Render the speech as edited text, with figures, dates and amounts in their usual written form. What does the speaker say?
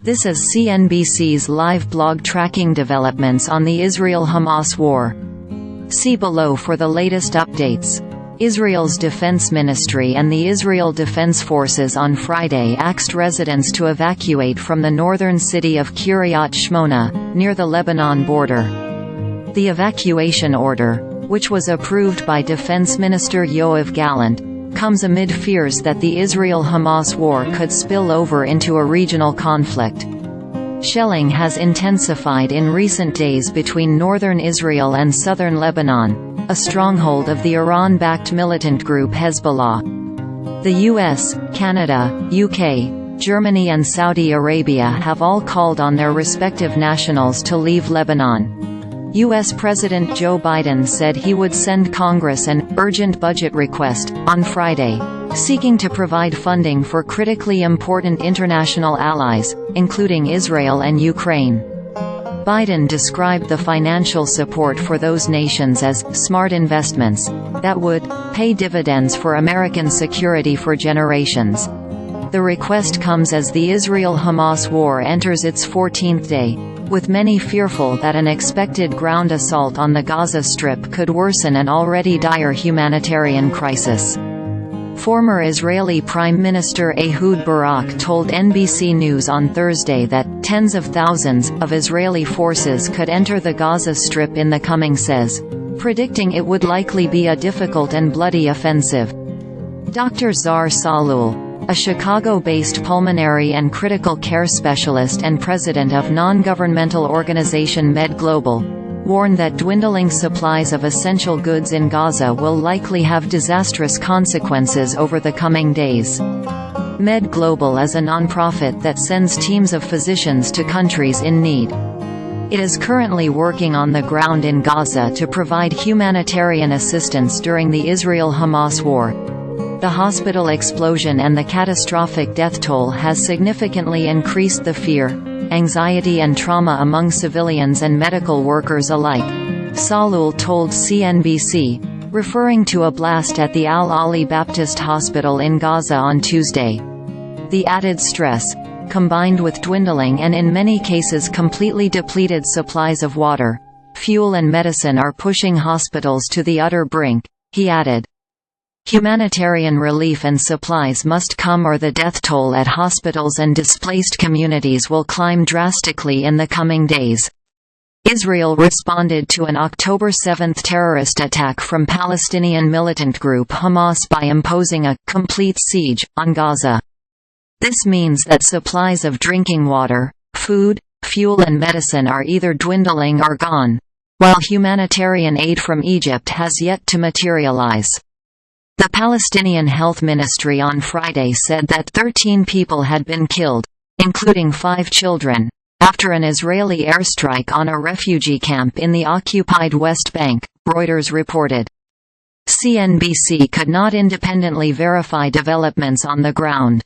This is CNBC's live blog tracking developments on the Israel-Hamas war. See below for the latest updates. Israel's Defense Ministry and the Israel Defense Forces on Friday asked residents to evacuate from the northern city of Kiryat Shmona, near the Lebanon border. The evacuation order, which was approved by Defense Minister Yoav Gallant, comes amid fears that the Israel-Hamas war could spill over into a regional conflict. Shelling has intensified in recent days between northern Israel and southern Lebanon, a stronghold of the Iran-backed militant group Hezbollah. The US, Canada, UK, Germany and Saudi Arabia have all called on their respective nationals to leave Lebanon. U.S. President Joe Biden said he would send Congress an urgent budget request on Friday, seeking to provide funding for critically important international allies, including Israel and Ukraine. Biden described the financial support for those nations as smart investments that would pay dividends for American security for generations. The request comes as the Israel-Hamas war enters its 14th day, with many fearful that an expected ground assault on the Gaza Strip could worsen an already dire humanitarian crisis. Former Israeli Prime Minister Ehud Barak told NBC News on Thursday that tens of thousands of Israeli forces could enter the Gaza Strip in the coming says, predicting it would likely be a difficult and bloody offensive. Dr. Zaher Sahloul, a Chicago-based pulmonary and critical care specialist and president of non-governmental organization MedGlobal, warned that dwindling supplies of essential goods in Gaza will likely have disastrous consequences over the coming days. MedGlobal is a nonprofit that sends teams of physicians to countries in need. It is currently working on the ground in Gaza to provide humanitarian assistance during the Israel-Hamas war. The hospital explosion and the catastrophic death toll has significantly increased the fear, anxiety and trauma among civilians and medical workers alike, Sahloul told CNBC, referring to a blast at the al-Ahli Baptist Hospital in Gaza on Tuesday. The added stress, combined with dwindling and in many cases completely depleted supplies of water, fuel and medicine are pushing hospitals to the utter brink, he added. Humanitarian relief and supplies must come or the death toll at hospitals and displaced communities will climb drastically in the coming days. Israel responded to an October 7 terrorist attack from Palestinian militant group Hamas by imposing a complete siege on Gaza. This means that supplies of drinking water, food, fuel and medicine are either dwindling or gone, while humanitarian aid from Egypt has yet to materialize. The Palestinian Health Ministry on Friday said that 13 people had been killed, including 5 children, after an Israeli airstrike on a refugee camp in the occupied West Bank, Reuters reported. CNBC could not independently verify developments on the ground.